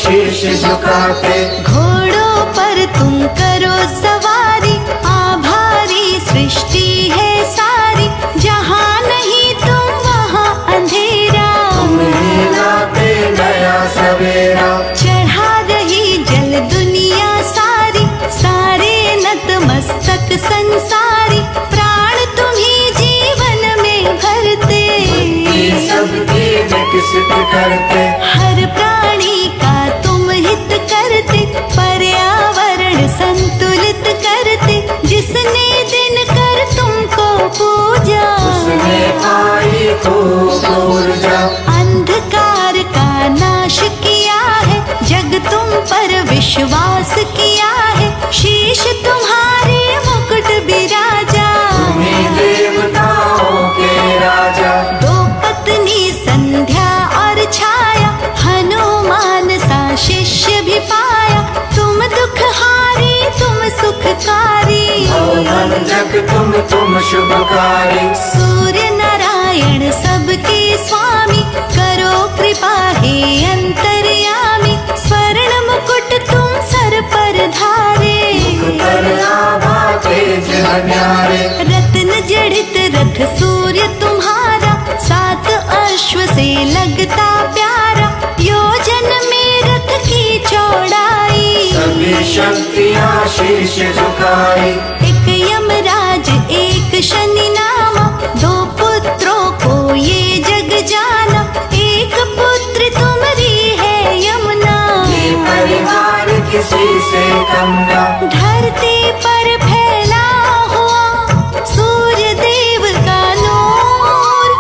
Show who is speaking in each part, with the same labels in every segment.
Speaker 1: शीश झुकाते।
Speaker 2: घोड़ों पर तुम करो सवारी, आभारी सृष्टि है सारी, जहाँ नहीं तुम वहाँ अंधेरा।
Speaker 1: तुम्हें लाते नया सवेरा,
Speaker 2: चढ़ा रही जल दुनिया सारी, सारे नतमस्तक संसारी, प्राण तुम्ही जीवन में भरते।
Speaker 1: सबकी विकसित करते,
Speaker 2: हर प्राणी का तुम हित करते, पर्यावरण संतुलित करते। जिसने दिन कर तुमको पूजा,
Speaker 1: उसने पाई खूब ऊर्जा।
Speaker 2: अंधकार का नाश किया है, जग तुम पर विश्वास किया है, शीश तुम्हारे मुकुट विराजा।
Speaker 1: तुम्हें देवताओं के राजा,
Speaker 2: दो पत्नी संध्या और छाया, हनुमान सा शिष्य भी पाया। तुम दुखहारी तुम सुखकारी,
Speaker 1: भवभंजक तुम शुभकारी।
Speaker 2: सूर्य नारायण सबके स्वामी, करो कृपा हे अंतर्यामी। स्वर्ण मुकुट तुम सर पर धारे,
Speaker 1: पर आभा तेज अन्यारे।
Speaker 2: रत्न जड़ित रथ सूर्य तुम्हारा, सात अश्व से लगता प्यारा। योजन में रथ की चौड़ाई,
Speaker 1: सभी शक्तियाँ शीश झुकाई।
Speaker 2: एक यमराज एक शनि नामा, दो पुत्रों को ये जग जाना। एक पुत्र तुम्हारी है यमुना,
Speaker 1: ये परिवार किसी से कम ना।
Speaker 2: धरती पर फैला हुआ सूर्य देव का नूर,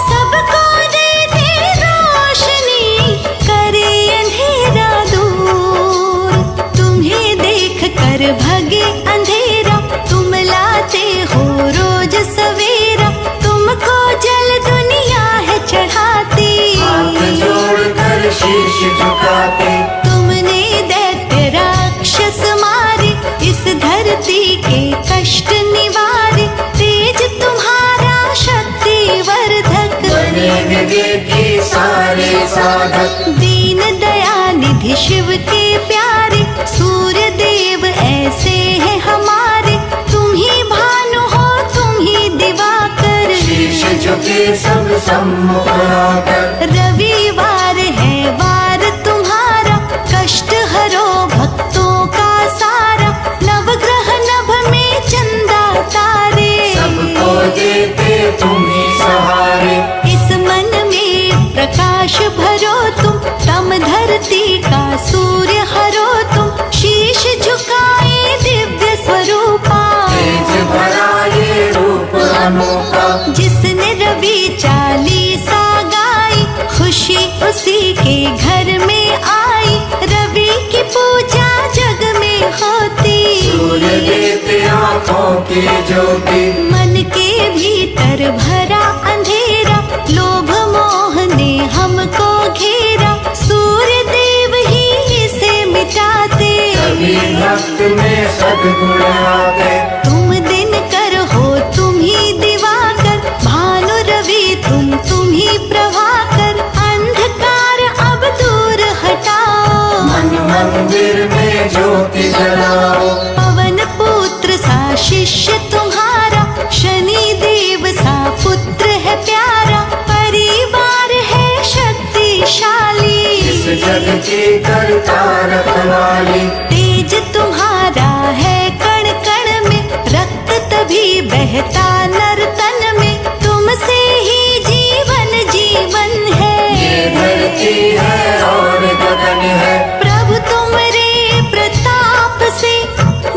Speaker 2: सबको देते रोशनी, करे अंधेरा दूर। तुम्हें देख कर भगे अंधेरा, तुम लाते हो रोज सवेरा। तुमको जल दुनिया है चढ़ाती,
Speaker 1: हाथ जोड़कर शीश झुकाते।
Speaker 2: तुमने दैत्य राक्षस मारे, इस धरती के कष्ट निवारे। तेज तुम्हारा शक्ति वर्धक,
Speaker 1: बने विवेकी सारे साधक।
Speaker 2: दीन दयानिधि शिव के प्यारे, सूर्य देव ऐसे हैं हमारे। तुम ही भानु हो तुम ही दिवाकर,
Speaker 1: शीश झुके सब सम्मुख आकर।
Speaker 2: रविवार है वार तुम्हारा, कष्ट हरो भक्तों का सारा। नवग्रह नभ में चंदा तारे,
Speaker 1: सबको देते तुम ही सहारे।
Speaker 2: इस मन में प्रकाश भरो तुम, तम धरती का सूर्य हरो तुम। शीश झुकाए दिव्य स्वरूपा,
Speaker 1: तेज भरा ये रूप अनोखा।
Speaker 2: जिसने रवि चालीसा गाई, खुशी उसी के घर में आई। रवि की पूजा जग में होती,
Speaker 1: सूर्य देते आँखों की ज्योति।
Speaker 2: मन के भीतर भरा अंधेरा, लोभ मोह ने हमको घेरा। सूर्य देव ही इसे मिटाते,
Speaker 1: सभी भक्त में सद्गुण आते।
Speaker 2: तुम दिन कर हो तुम ही दिवाकर, भानु रवि तुम ही प्रभाकर। अंधकार अब दूर हटाओ,
Speaker 1: मन मंदिर में ज्योति जलाओ।
Speaker 2: पवन पुत्र सा शिष्य तुम्हारा, शनि देव सा पुत्र है प्यारा। परिवार है शक्तिशाली,
Speaker 1: इस जग की करता रखवाली।
Speaker 2: तेज तुम्हारा है कण कण में, रक्त तभी बहता नर तन में। तुमसे ही जीवन जीवन है,
Speaker 1: ये धरती है और गगन है।
Speaker 2: प्रभु तुमरे प्रताप से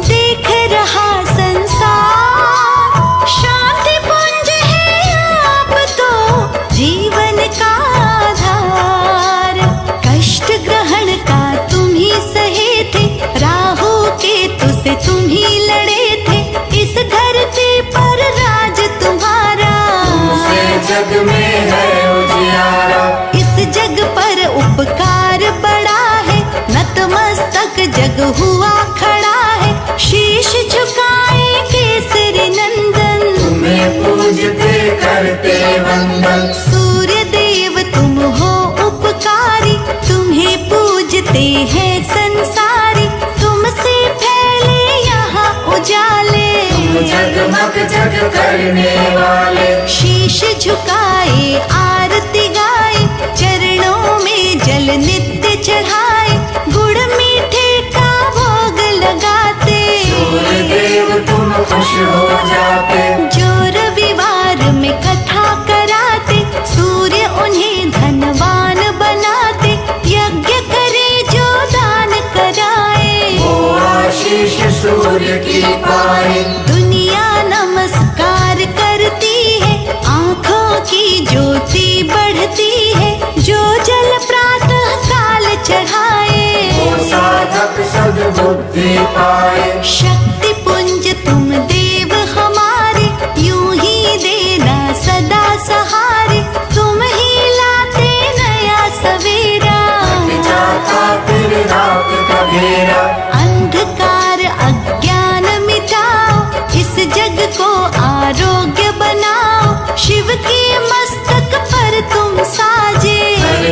Speaker 2: देख रहा संसार। शांति पुंज है आप तो जीवन का आधार। कष्ट ग्रहण का तुम ही सहे थे, राहु केतु से तुम ही लड़े थे। इस धरती पर राज तुम्हारा,
Speaker 1: तुमसे जग में है उजियारा।
Speaker 2: इस जग पर उपकार बड़ा है, नतमस्तक जग हुआ खड़ा है। शीश झुकाए केसरी नंदन,
Speaker 1: तुम्हें पूजते करते वंदन।
Speaker 2: सूर्य देव तुम हो उपकारी, तुम्हें पूजते
Speaker 1: सूर्य की पाए।
Speaker 2: दुनिया नमस्कार करती है, आँखों की ज्योति बढ़ती है। जो जल प्रातः काल चढ़ाए,
Speaker 1: वो साधक सद्बुद्धि पाए।
Speaker 2: शक्ति पुंज तुम देव हमारे, यूं ही देना सदा सहारे। तुम ही लाते नया सवेरा,
Speaker 1: जाता फिर रात का घेरा।
Speaker 2: अंधकार अज्ञान मिटाओ, इस जग को आरोग्य बनाओ। शिव के मस्तक पर तुम साजे,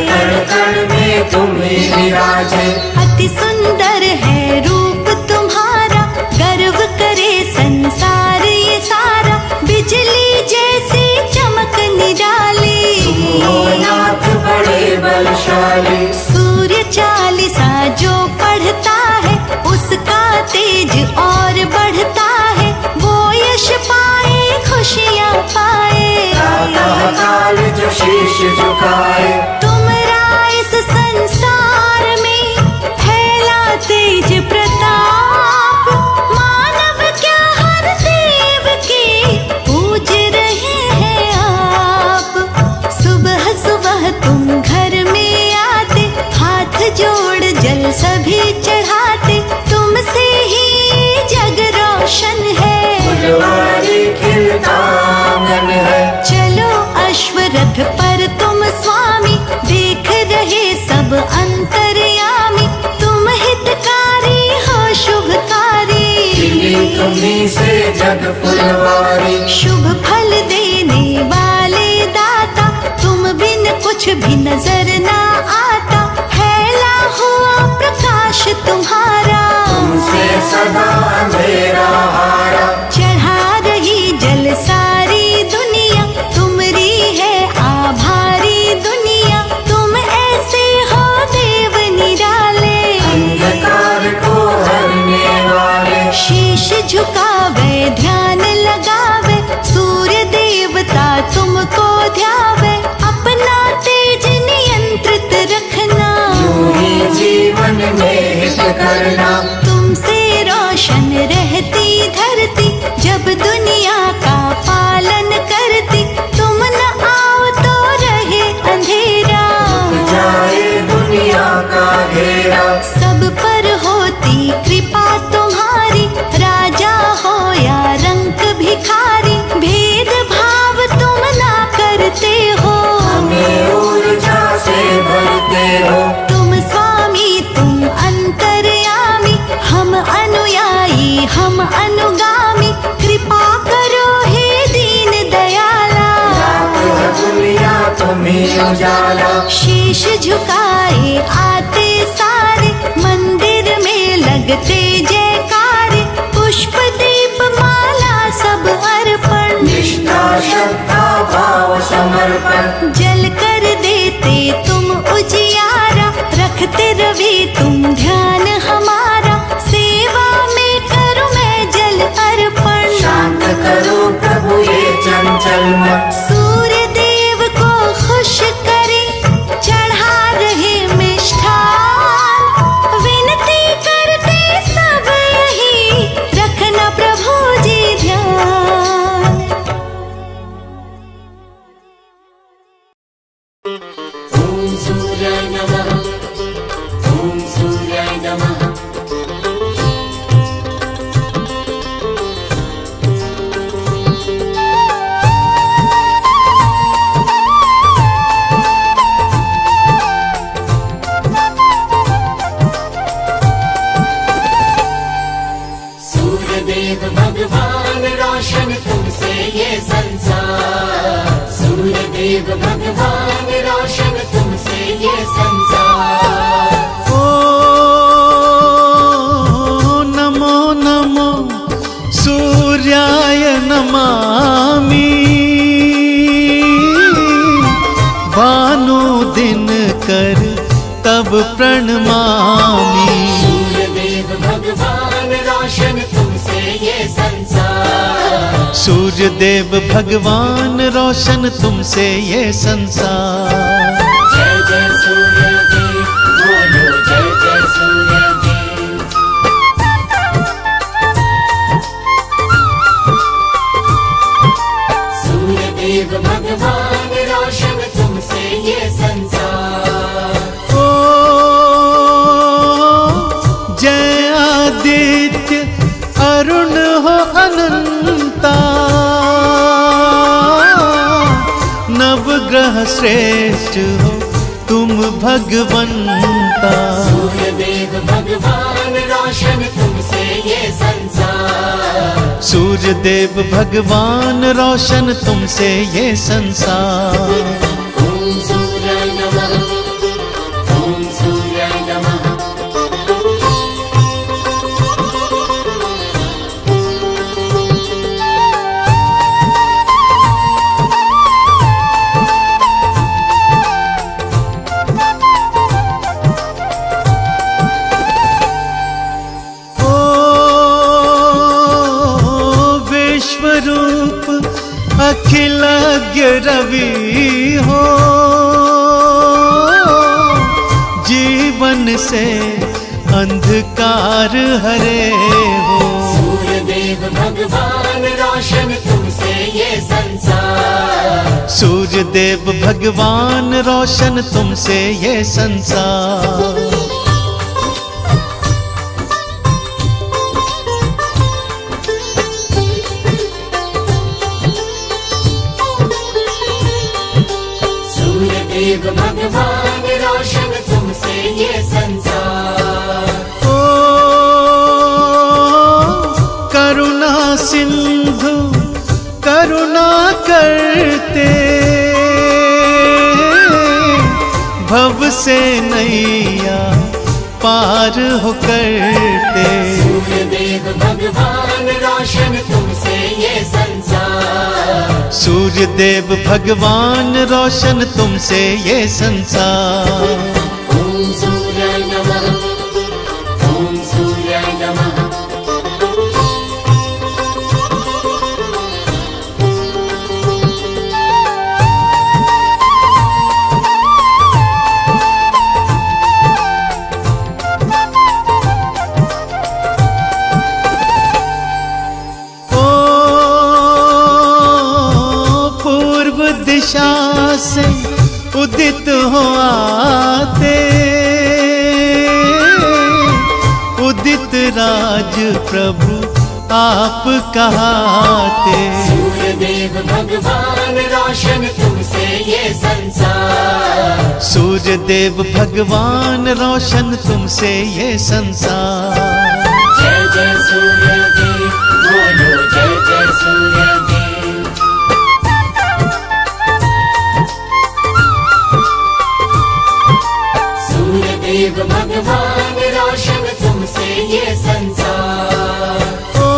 Speaker 1: कण कण में तुम ही विराजे।
Speaker 2: अति सुंदर है रूप तुम्हारा, गर्व करे संसार ये सारा। बिजली जैसी चमक निराली,
Speaker 1: हो नाथ बड़े बलशाली।
Speaker 2: सूर्य चालीसा जो पढ़ता है, उसका तेज और बढ़ता है। वो यश पाए, खुशियाँ पाए।
Speaker 1: प्रातः काल जो शीश झुकाए।
Speaker 2: तुमरा इस संसार में फैला तेज प्रताप। मानव क्या हर देव के पूज रहे हैं आप। सुबह सुबह तुम घर में आते, हाथ जोड़ जल सभी चढ़ाते। तुमसे ही जग रोशन है,
Speaker 1: फुलवारी खिलता आंगन है।
Speaker 2: चलो अश्वरथ पर तुम स्वामी, देख रहे सब अंतर्यामी। तुम हितकारी हो शुभकारी,
Speaker 1: तुम्ही से जग फुलवारी।
Speaker 2: शुभ फल देने वाले दाता, तुम बिन कुछ भी नजर ना आता। फैला हुआ प्रकाश तुम्हारा,
Speaker 1: तुमसे सदा अंधेरा हारा।
Speaker 2: चढ़ा रही जल सारी दुनिया, तुमरी है आभारी दुनिया। तुम ऐसे हो देव निराले,
Speaker 1: अंधकार को हरने वाले।
Speaker 2: शीश झुकावे ध्यान लगावे, सूर्य देवता तुमको ध्यावे। अपना तेज नियंत्रित रखना,
Speaker 1: यूं ही जीवन में हित करना।
Speaker 2: तुमसे रोशन रहती धरती, जब दुनिया का पालन करती। तुम न आओ तो रहे अंधेरा,
Speaker 1: जाए दुनिया का घेरा।
Speaker 2: सब पर होती कृपा तुम्हारी। राजा हो या रंक भिखारी, भेद भाव तुम ना करते हो।
Speaker 1: हमें ऊर्जा से भरते हो।
Speaker 2: तुम स्वामी तुम अंतर्यामी, हम अनुयायी हम अनुगामी। कृपा करो हे दीन दयाला,
Speaker 1: रात है दुनिया तुम्ही उजाला।
Speaker 2: शीश झुकाए आते सारे, मंदिर में लगते जयकारे। पुष्प दीप माला सब अर्पण,
Speaker 1: निष्ठा श्रद्धा भाव समर्पण।
Speaker 2: जल कर देते तुम उजियारा। रखते रवि तुम ध्यान हमारा, सेवा में करूँ मैं जल अर्पण।
Speaker 1: शांत करो प्रभु ये चंचल मन।
Speaker 2: सूर्य देव को खुश करे, चढ़ा रहे मिष्ठान। विनती करते सब यही, रखना प्रभु जी ध्यान।
Speaker 1: ओम सूर्याय नमः। ओम सूर्याय नमः। सूर्यदेव भगवान रोशन तुमसे ये संसार। सूर्यदेव भगवान रोशन तुमसे ये संसार।
Speaker 3: ओ नमो नमो सूर्याय नमामि। भानु दिन कर तब प्रणमामि।
Speaker 1: सूर्यदेव भगवान रोशन तुमसे ये संसार।
Speaker 3: सूर्यदेव भगवान रोशन तुमसे ये संसार।
Speaker 1: जय जय सूर्यदेव बोलो, जय जय सूर्यदेव।
Speaker 3: जय आदित्य अरुण हो अनंता, नवग्रह श्रेष्ठ हो तुम भगवंता।
Speaker 1: सूर्य देव भगवान रोशन तुमसे ये संसार,
Speaker 3: सूर्य देव भगवान रोशन तुमसे ये संसार।
Speaker 1: ओम सूर्याय नमः, ओम सूर्याय नमः।
Speaker 3: रूप अखिलज्ञ रवि हो, जीवन से अंधकार हरे हो।
Speaker 1: सूर्य देव भगवान रोशन तुमसे ये संसार,
Speaker 3: सूर्य देव भगवान रोशन तुमसे ये संसार।
Speaker 1: देव भगवान रोशन तुमसे ये संसार।
Speaker 3: ओ करुणा सिंधु करुणा करते, भव से नैया पार हो करते।
Speaker 1: सूर्य देव भगवान रोशन तुमसे ये संसार,
Speaker 3: सूर्य देव भगवान रोशन तुमसे ये संसार।
Speaker 1: ओम सूर्याय नमः, ओम सूर्याय नमः।
Speaker 3: दिशा से उदित हो आते, उदित राज प्रभु आप कहाते।
Speaker 1: सूर्य देव भगवान रोशन तुमसे ये संसार,
Speaker 3: सूर्य देव भगवान रोशन तुमसे ये संसार।
Speaker 1: जय जय सूर्य देव, बोलो जय जय सूर्य देव। देव भगवान रोशन तुमसे ये संसार।
Speaker 3: ओ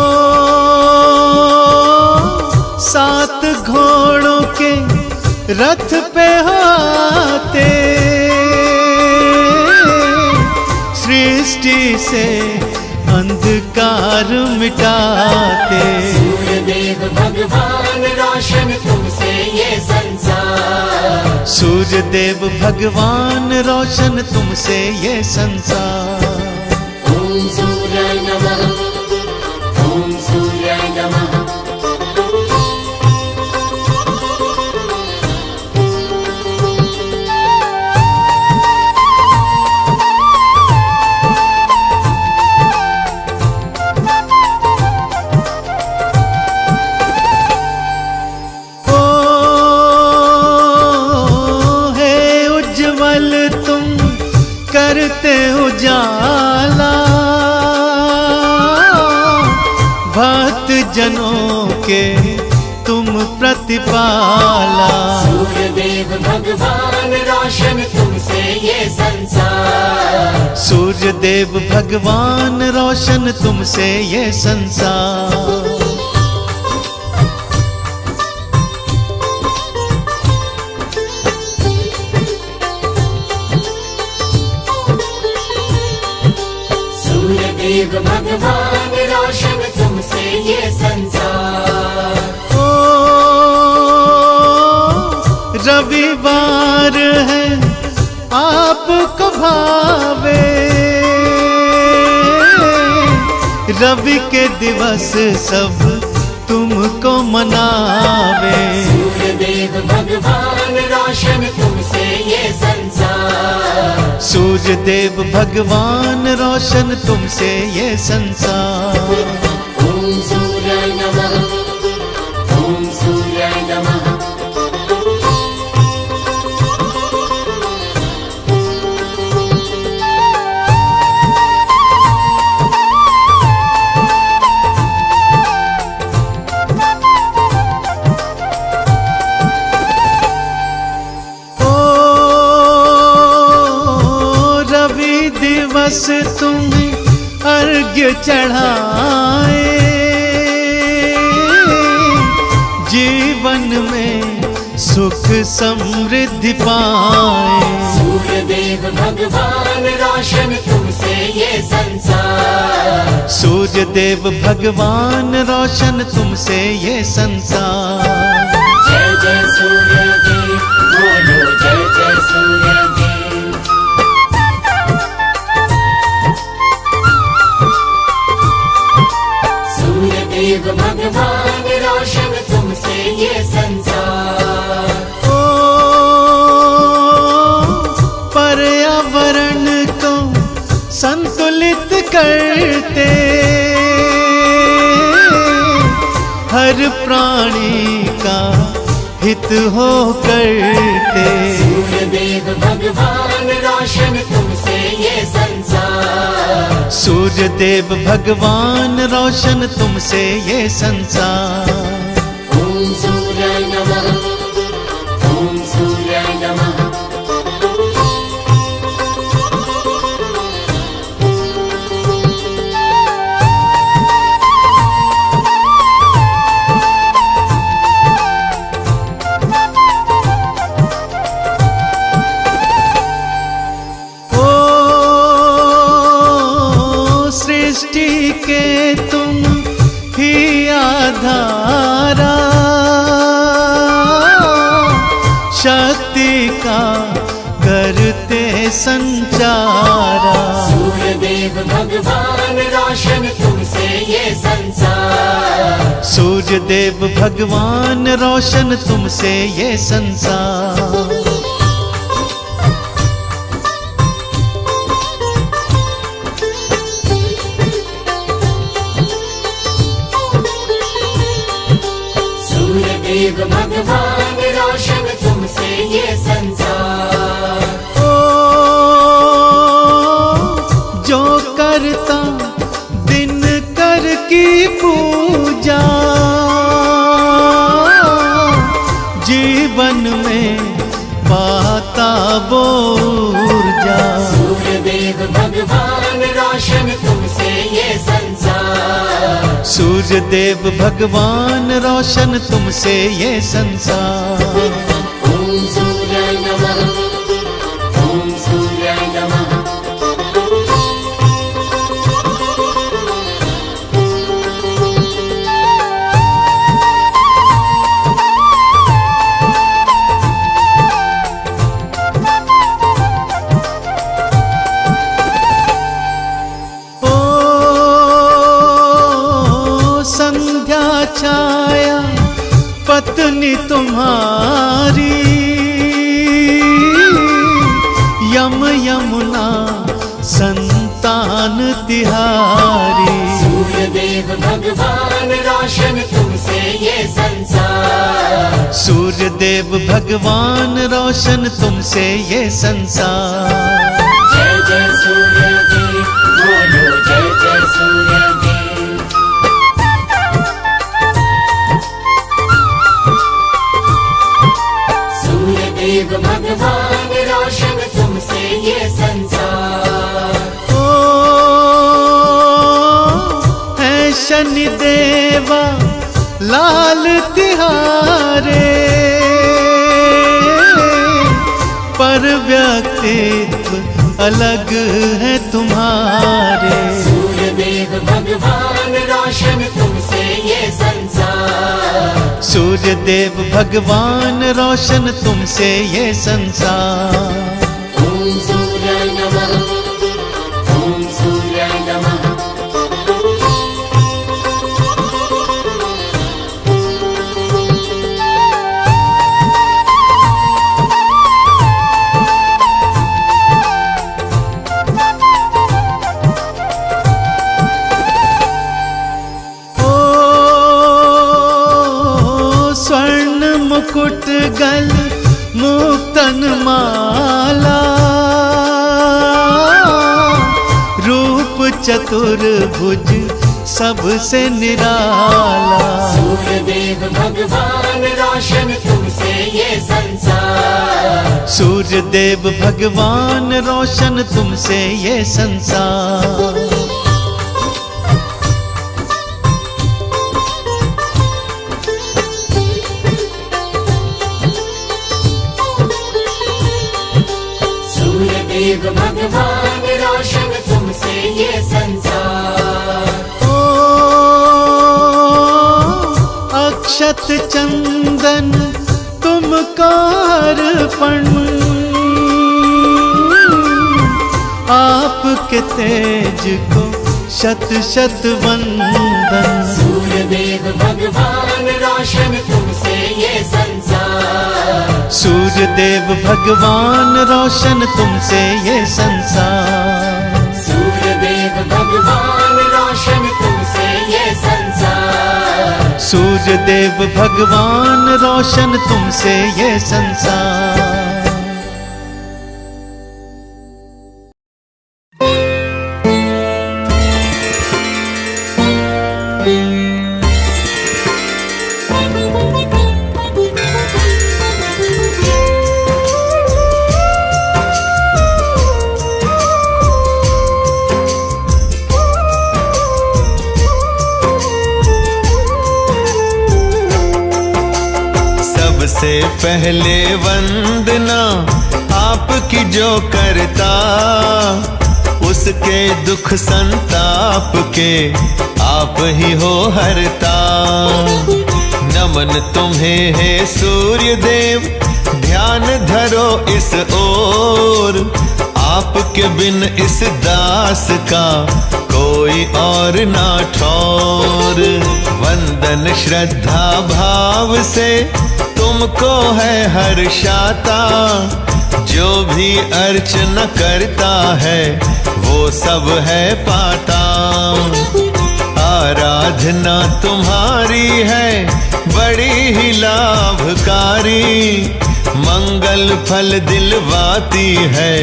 Speaker 3: सात घोड़ों के रथ पे आते, सृष्टि से अंधकार मिटाते।
Speaker 1: सूर्य देव भगवान रोशन तुमसे ये संसार,
Speaker 3: सूर्य देव भगवान रोशन तुमसे ये संसार।
Speaker 1: ओम सूर्याय नमः, ओम सूर्याय नमः।
Speaker 3: करते उजाला भक्त जनों के तुम प्रतिपाला।
Speaker 1: सूर्य देव भगवान रोशन तुमसे ये संसार,
Speaker 3: सूर्य देव भगवान रोशन तुमसे ये संसार।
Speaker 1: देव भगवान रोशन तुमसे ये संसार।
Speaker 3: ओ रविवार है आपको भावे, रवि के दिवस सब तुमको मनावे।
Speaker 1: सूर्य देव भगवान रोशन तुमसे ये संसार,
Speaker 3: सूर्य देव भगवान रोशन तुमसे ये संसार।
Speaker 1: ॐ सूर्याय नमः ॐ सूर्याय नमः।
Speaker 3: दिवस तुम्हें अर्घ्य चढ़ाए, जीवन में सुख समृद्धि पाए।
Speaker 1: सूर्य देव भगवान रोशन तुमसे ये संसार।
Speaker 3: सूर्य देव भगवान रोशन तुमसे ये संसार।
Speaker 1: जय जय सूर्य देव बोलो जय जय सूर्य देव। देव भगवान रोशन तुमसे ये संसार।
Speaker 3: पर्यावरण को संतुलित करते, हर प्राणी का हित हो करते।
Speaker 1: सूर्य देव भगवान रोशन तुमसे ये संसार।
Speaker 3: सूर्य देव भगवान रोशन तुमसे ये संसार।
Speaker 1: ॐ सूर्याय नमः ॐ सूर्याय नमः।
Speaker 3: सृष्टि के तुम ही आधारा, शक्ति का करते संचारा।
Speaker 1: सूर्य देव भगवान रोशन तुमसे ये संसार।
Speaker 3: सूर्य देव भगवान रोशन तुमसे ये संसार।
Speaker 1: देव भगवान रोशन तुमसे ये संसार।
Speaker 3: जो करता दिन कर की पूजा, जीवन में पाता वो ऊर्जा।
Speaker 1: सूर्य देव भगवान रोशन तुमसे ये संसार।
Speaker 3: सूर्य देव भगवान रोशन तुमसे ये संसार।
Speaker 1: ॐ सूर्याय नमः ॐ सूर्याय नमः।
Speaker 3: छाया पत्नी तुम्हारी, यम यमुना संतान तिहारी।
Speaker 1: सूर्य देव भगवान रोशन तुमसे ये संसार।
Speaker 3: सूर्य देव भगवान रोशन तुमसे ये संसार।
Speaker 1: जय जय सूर्य देव बोलो जय जय सूर्य देव। देव भगवान रोशन तुमसे ये संसार।
Speaker 3: है शनि देवा लाल तिहारे, पर व्यक्तित्व अलग है तुम्हारे।
Speaker 1: सूर्य देव भगवान रोशन तुमसे ये संसार।
Speaker 3: सूर्य देव भगवान रोशन तुमसे ये संसार।
Speaker 1: ॐ सूर्याय नमः ॐ सूर्याय नमः।
Speaker 3: मुकुट गल मुक्तन माला, रूप चतुर्भुज सबसे निराला।
Speaker 1: सूर्यदेव भगवान रोशन तुमसे ये संसार,
Speaker 3: सूर्यदेव भगवान रोशन तुमसे ये संसार।
Speaker 1: सूर्यदेव भगवान रोशन तुमसे ये संसार।
Speaker 3: अक्षत चंदन तुमको अर्पण, आपके तेज को शत शत वंदन।
Speaker 1: सूर्यदेव भगवान रोशन तुमसे ये संसार,
Speaker 3: सूर्यदेव भगवान रोशन तुमसे ये संसार।
Speaker 1: सूर्यदेव भगवान रोशन तुमसे ये संसार।
Speaker 3: सूर्यदेव भगवान रोशन तुमसे ये संसार।
Speaker 4: सबसे पहले वंदना आपकी जो करता, उसके दुख संताप के आप ही हो हरता। नमन तुम्हें है सूर्य देव, ध्यान धरो इस ओर। आपके बिन इस दास का कोई और ना ठौर। वंदन श्रद्धा भाव से तुमको है हर्षाता, जो भी अर्चना करता है वो सब है पाता। आराधना तुम्हारी है बड़ी ही लाभकारी, मंगल फल दिलवाती है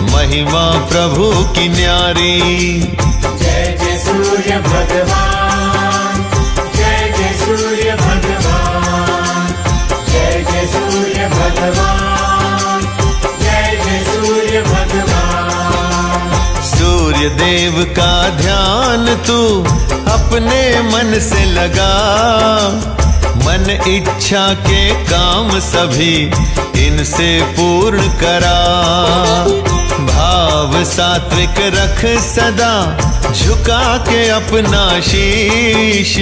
Speaker 4: महिमा प्रभु की न्यारी।
Speaker 1: जय जय सूर्य भगवान, जय जय सूर्य भगवान, जय जय सूर्य भगवान, जय जय सूर्य भगवान।
Speaker 4: सूर्य देव का ध्यान तू अपने मन से लगा, मन इच्छा के काम सभी इनसे पूर्ण करा। भाव सात्विक रख सदा झुका के अपना शीश,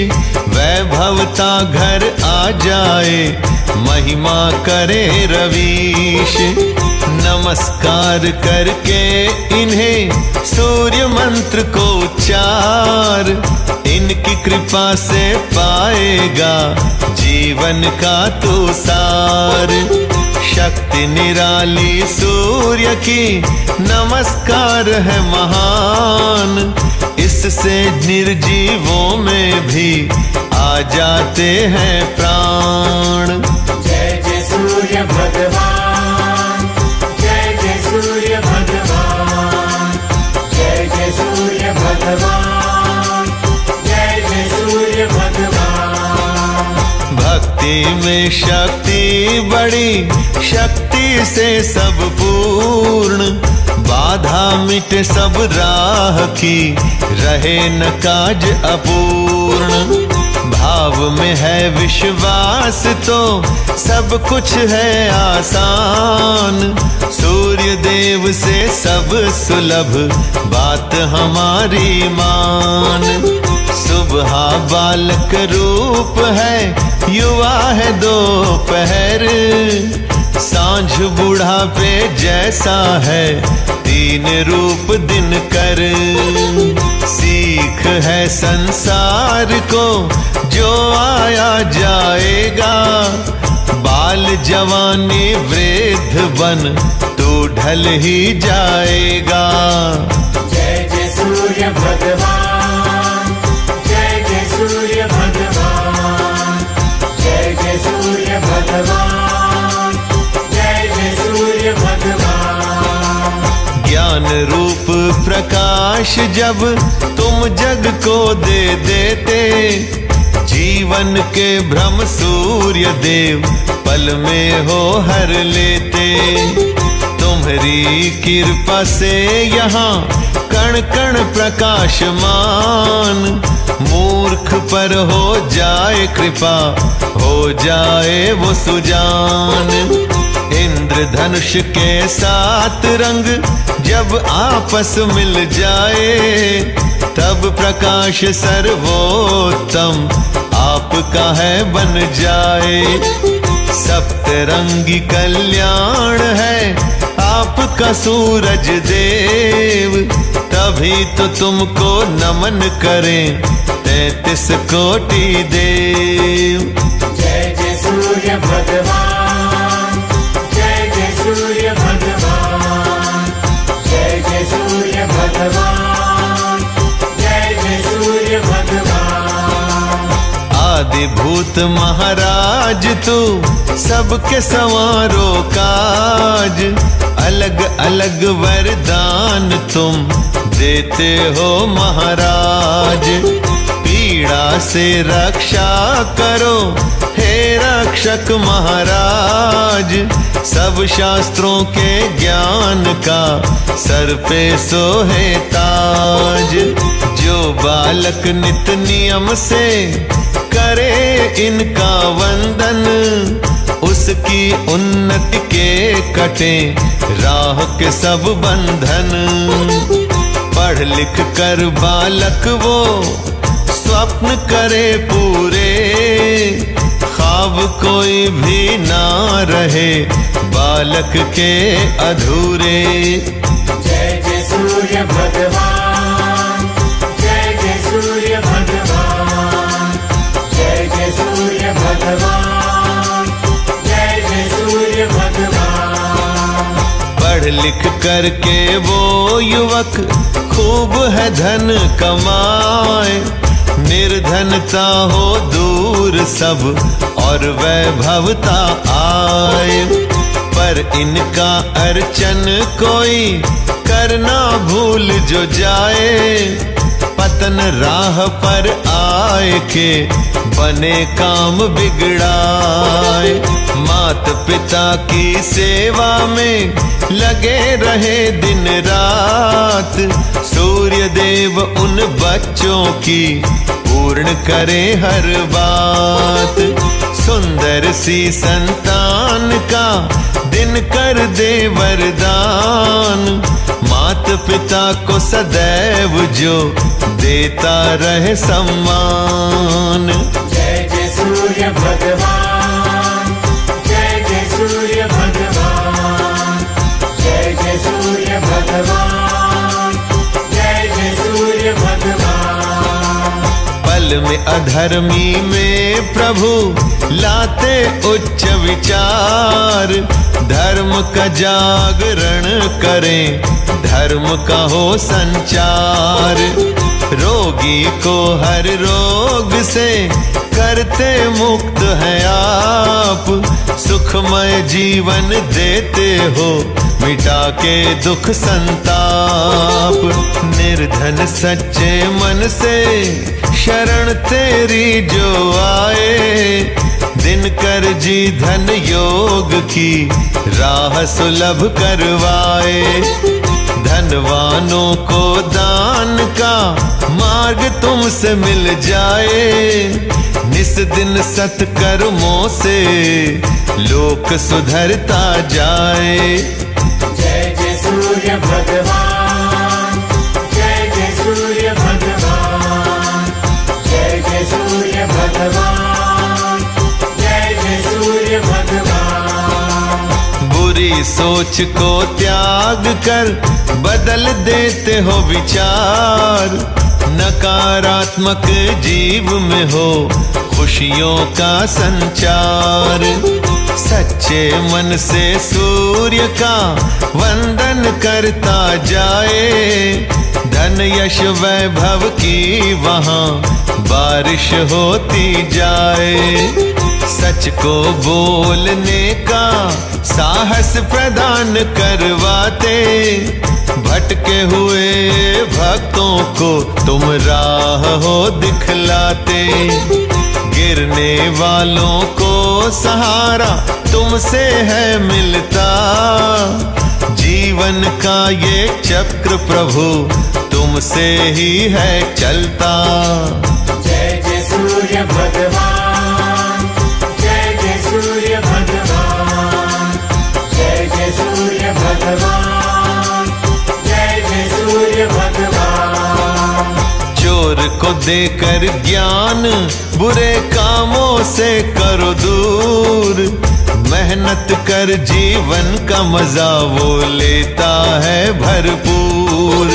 Speaker 4: वैभवता घर आ जाए महिमा करे रवीश। नमस्कार करके इन्हें सूर्य मंत्र को उच्चार, इनकी कृपा से पाएगा जीवन का तू सार। शक्ति निराली सूर्य की नमस्कार है महान, इससे निर्जीवों में भी आ जाते हैं प्राण।
Speaker 1: जय जय सूर्य भगवान, जय जय सूर्य भगवान, जय जय सूर्य भगवान, जय जय सूर्य भगवान।
Speaker 4: भक्ति में शक्ति बड़ी, शक्ति से सब पूर्ण, बाधा मिटे सब राह की, रहे न काज अपूर्ण। भाव में है विश्वास तो सब कुछ है आसान, सूर्य देव से सब सुलभ बात हमारी मान। सुबह बालक रूप है, युवा है दोपहर, सांझ बुढ़ापे जैसा है तीन रूप दिन कर। सीख है संसार को जो आया जाएगा, बाल जवानी वृद्ध बन तू ढल ही जाएगा।
Speaker 1: जय जय सूर्य भगवान, जय जय सूर्य भगवान, जय जय सूर्य भगवान,
Speaker 4: प्रकाश जब तुम जग को दे देते, जीवन के भ्रम सूर्य देव पल में हो हर लेते। तुम्हारी कृपा से यहाँ कण कण प्रकाशमान, मूर्ख पर हो जाए कृपा, हो जाए वो सुजान। इंद्रधनुष के 7 रंग जब आपस मिल जाए, तब प्रकाश सर्वोत्तम आपका है बन जाए। सप्तरंगी कल्याण है आपका सूरज देव, तभी तो तुमको नमन करें 33 कोटि देव।
Speaker 1: जय जय सूर्य भगवान, जय जय सूर्य भगवान, जय जय सूर्य भगवान, जय जय सूर्य भगवान।
Speaker 4: आदिभूत महाराज तू सबके संवारो काज, अलग अलग वरदान तुम देते हो महाराज। पीड़ा से रक्षा करो हे रक्षक महाराज, सब शास्त्रों के ज्ञान का सर पे सोहे ताज। जो बालक नित नियम से करे इनका वंदन, उसकी उन्नति के कटे राह के सब बंधन। पढ़ लिख कर बालक वो स्वप्न करे पूरे, ख्वाब कोई भी ना रहे बालक के अधूरे।
Speaker 1: जय जय सूर्य भगवान, जय जय सूर्य भगवान, जय जय सूर्य भगवान, जय जय सूर्य भगवान।
Speaker 4: पढ़ लिख करके वो युवक खूब है धन कमाए, निर्धनता हो दूर सब और वैभवता आए। पर इनका अर्चन कोई करना भूल जो जाए, पतन राह पर आए के बने काम बिगड़ाए। मात पिता की सेवा में लगे रहे दिन रात, सूर्य देव उन बच्चों की पूर्ण करे हर बात। सुंदर सी संतान का दिन कर दे वरदान, मात पिता को सदैव जो देता रहे सम्मान।
Speaker 1: जय जय सूर्य भगवान, जय जय सूर्य भगवान, जय जय सूर्य भगवान, जय जय सूर्य भगवान। पल
Speaker 4: में अधर्मी में प्रभु लाते उच्च विचार, धर्म का जागरण करें, धर्म का हो संचार। रोगी को हर रोग से करते मुक्त है आप, सुखमय जीवन देते हो मिटा के दुख संताप। निर्धन सच्चे मन से शरण तेरी जो आए, दिन कर जी धन योग की राह सुलभ करवाए। धनवानों को दान का मार्ग तुमसे मिल जाए, निस दिन सत्कर्मों से लोक सुधरता जाए।
Speaker 1: जय जय सूर्य भगवान, जय जय सूर्य भगवान, जय जय सूर्य भगवान, जय जय सूर्य भगवान।
Speaker 4: बुरी सोच को त्याग कर बदल देते हो विचार, नकारात्मक जीव में हो खुशियों का संचार। सच्चे मन से सूर्य का वंदन करता जाए, धन यश वैभव की वहाँ बारिश होती जाए। सच को बोलने का साहस प्रदान करवाते, भटके हुए भक्तों को तुम राह हो दिखलाते, गिरने वालों को सहारा तुमसे है मिलता। जीवन का ये चक्र प्रभु तुमसे ही है चलता।
Speaker 1: जय जय सूर्य भगवान, जय जय सूर्य भगवान, जय जय सूर्य भगवान, जय जय सूर्य भगवान।
Speaker 4: चोर को देकर ज्ञान बुरे कामों से करो दूर, मेहनत कर जीवन का मजा वो लेता है भरपूर।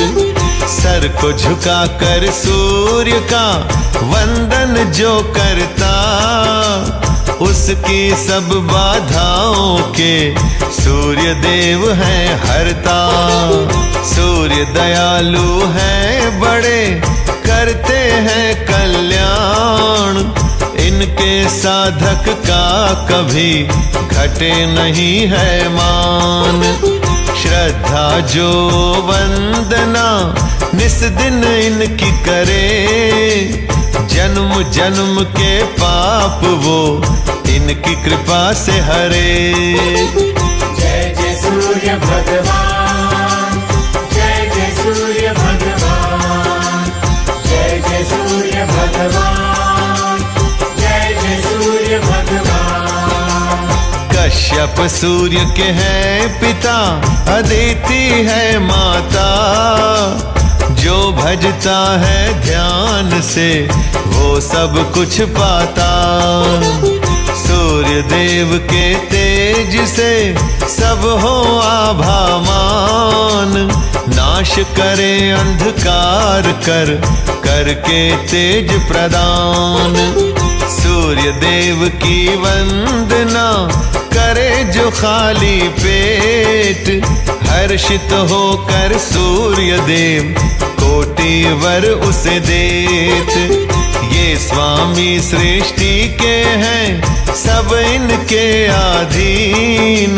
Speaker 4: सर को झुका कर सूर्य का वंदन जो करता, उसकी सब बाधाओं के सूर्य देव हैं हरता। सूर्य दयालु हैं बड़े, करते हैं कल्याण, इनके साधक का कभी घटे नहीं है मान। श्रद्धा जो वंदना निस दिन इनकी करे, जन्म जन्म के पाप वो इनकी कृपा से हरे।
Speaker 1: जय जय सूर्य भगवान, जय जय सूर्य भगवान, जय जय सूर्य भगवान, जय जय सूर्य भगवान।
Speaker 4: कश्यप सूर्य के हैं पिता, अदिति है माता, जो भजता है ध्यान से वो सब कुछ पाता। सूर्य देव के तेज से सब हो आभामान, नाश करे अंधकार करके तेज प्रदान। सूर्य देव की वंदना करे जो खाली पेट, हर्षित होकर सूर्य देव कोटि वर उसे देत। ये स्वामी सृष्टि के हैं सब इनके अधीन,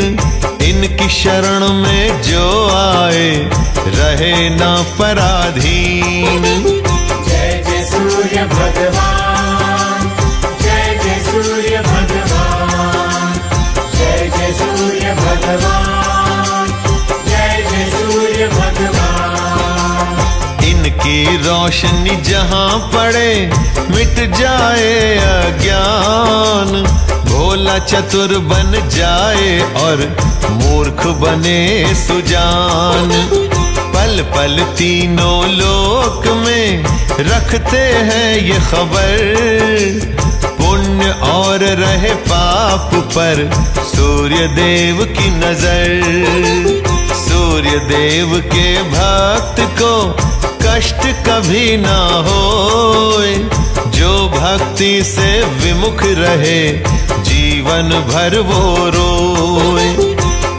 Speaker 4: इनकी शरण में जो आए रहे ना पराधीन।
Speaker 1: जय जय सूर्य भगवान, जय जय सूर्य भगवान, जय जय सूर्य भगवान, जय जय सूर्य भगवान।
Speaker 4: इनकी रोशनी जहाँ पड़े मिट जाए अज्ञान, भोला चतुर बन जाए और मूर्ख बने सुजान। पल पल तीनों लोक में रखते हैं ये खबर, पुण्य और रहे पाप पर सूर्य देव की नजर। सूर्य देव के भक्त को कष्ट कभी ना होए, जो भक्ति से विमुख रहे जीवन भर वो रोए।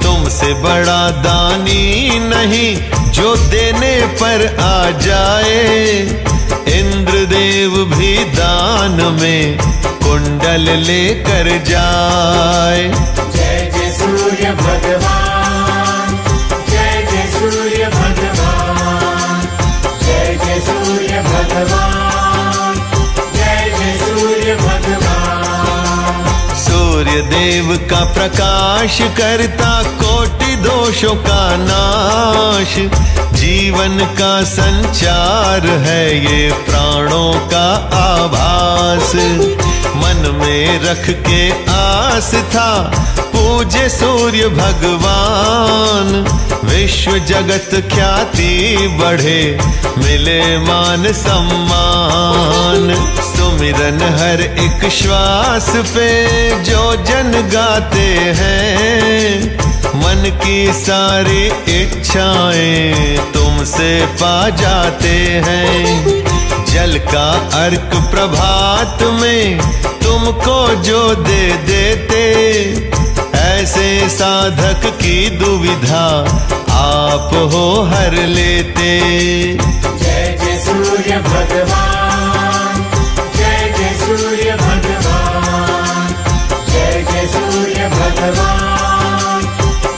Speaker 4: तुमसे बड़ा दानी नहीं जो देने पर आ जाए, इंद्रदेव भी दान में कुंडल लेकर जाए।
Speaker 1: जय जय सूर्य भगवान, जय जय सूर्य भगवान, जय जय सूर्य भगवान, जय जय सूर्य भगवान।
Speaker 4: सूर्य देव का प्रकाश करता कोटि दोषों का नाश, जीवन का संचार है ये प्राणों का आभास। मन में रख के आस था पूजे सूर्य भगवान, विश्व जगत ख्याति बढ़े मिले मान सम्मान। सुमिरन हर एक श्वास पे जो जन गाते हैं, मन की सारी इच्छाएं तुमसे पा जाते हैं। जल का अर्क प्रभात में तुमको जो दे देते, ऐसे साधक की दुविधा आप हो हर लेते।
Speaker 1: जय जय सूर्य भगवान, जय जय सूर्य भगवान, जय जय सूर्य भगवान,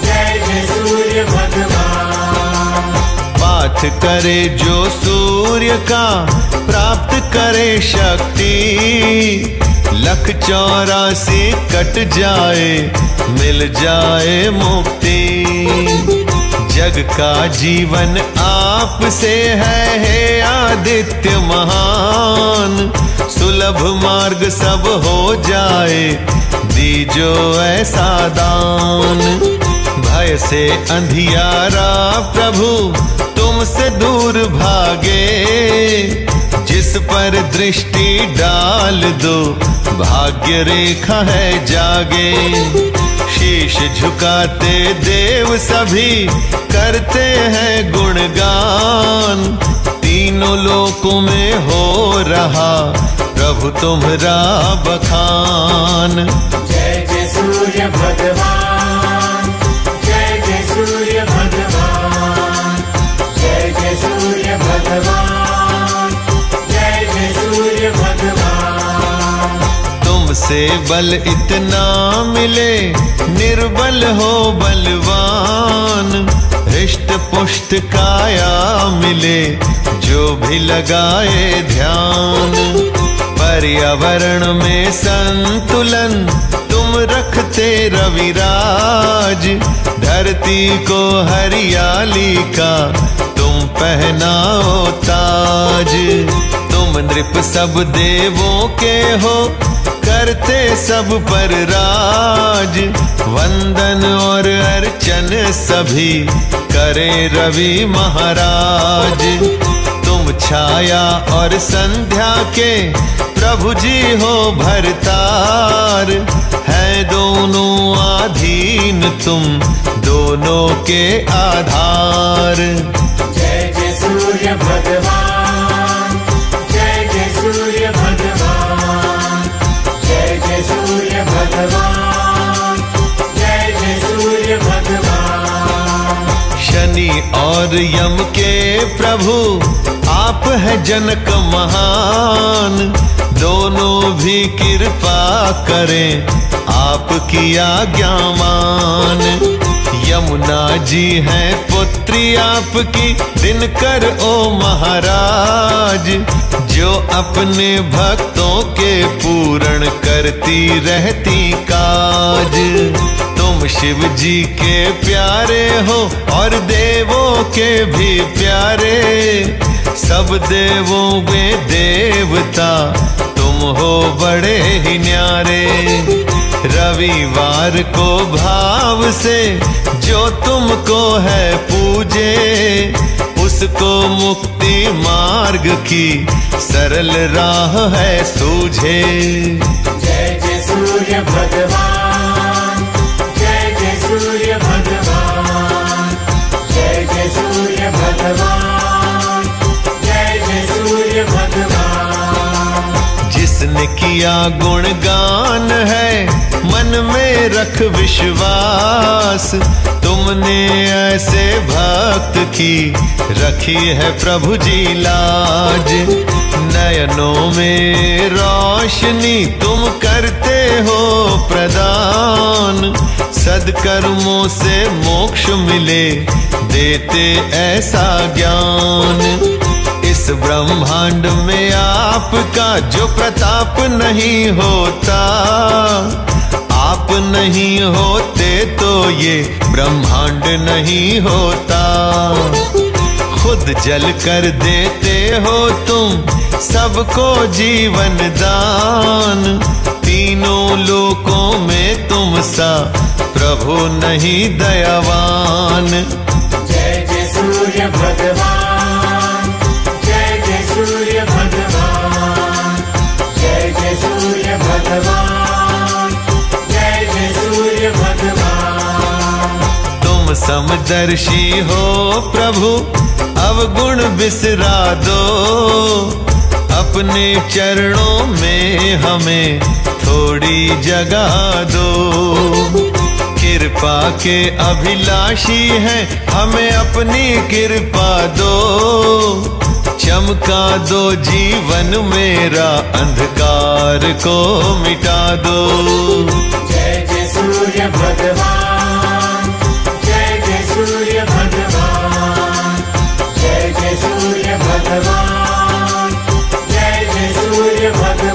Speaker 1: जय जय सूर्य भगवान।
Speaker 4: पाठ करे जो सूर्य का, प्राप्त करे शक्ति। 1,84 कट जाए, मिल जाए मुक्ति। जग का जीवन आपसे है, हे आदित्य महान। सुलभ मार्ग सब हो जाए, दीजो ऐसा दान। भय से अंधियारा प्रभु तुमसे दूर भागे। जिस पर दृष्टि डाल दो, भाग्य रेखा है जागे। शीश झुकाते देव सभी, करते हैं गुणगान। तीनों लोकों में हो रहा प्रभु तुम्हारा बखान।
Speaker 1: जय जय सूर्य भगवान, जय जय सूर्य भगवान, जय जय सूर्य भगवान, जय जय सूर्य भगवान।
Speaker 4: तुमसे बल इतना मिले, निर्बल हो बलवान। हृष्ट पुष्ट काया मिले, जो भी लगाए ध्यान। पर्यावरण में संतुलन तुम रखते रविराज। धरती को हरियाली का तुम पहनाओ ताज। तुम नृप सब देवों के हो, करते सब पर राज। वंदन और अर्चन सभी करे रवि महाराज। तुम छाया और संध्या के प्रभु जी हो भरतार। है दोनों आधीन तुम, दोनों के आधार।
Speaker 1: जय जय सूर्य भगवान, जय जय सूर्य भगवान, जय जय सूर्य भगवान, जय जय सूर्य भगवान।
Speaker 4: शनि और यम के प्रभु आप है जनक महान। दोनों भी कृपा करें, आपकी आज्ञा मान। यमुना जी हैं पुत्री आपकी, दिनकर ओ महाराज। जो अपने भक्तों के पूर्ण करती रहती काज। तुम शिव जी के प्यारे हो और देवों के भी प्यारे। सब देवों में देवता तुम हो बड़े ही न्यारे। रविवार को भाव से जो तुमको है पूजे, उसको मुक्ति मार्ग की सरल राह है सूझे।
Speaker 1: जय जय सूर्य भगवान, जय जय सूर्य भगवान, जय जय सूर्य भगवान, जय जय सूर्य भगवान।
Speaker 4: जिसने किया गुणगान है, मन में रख विश्वास। तुमने ऐसे भक्त की रखी है प्रभु जी लाज। नयनों में रोशनी तुम करते हो प्रदान। सद्कर्मों से मोक्ष मिले, देते ऐसा ज्ञान। इस ब्रह्मांड में आपका जो प्रताप नहीं होता। आप नहीं होते तो ये ब्रह्मांड नहीं होता। खुद जल कर देते हो तुम सबको जीवन दान। तीनों लोकों में तुम सा प्रभु नहीं दयावान।
Speaker 1: जय जय सूर्य भगवान, जय जय सूर्य भगवान, जय जय सूर्य भगवान, जय जय सूर्य भगवान।
Speaker 4: तुम समदर्शी हो प्रभु, अवगुण बिसरा दो। अपने चरणों में हमें थोड़ी जगह दो। कृपा के अभिलाषी हैं, हमें अपनी कृपा दो। चमका दो जीवन मेरा, अंधकार को मिटा दो।
Speaker 1: जय जय सूर्य भगवान, जय जय सूर्य भगवान, जय भगवान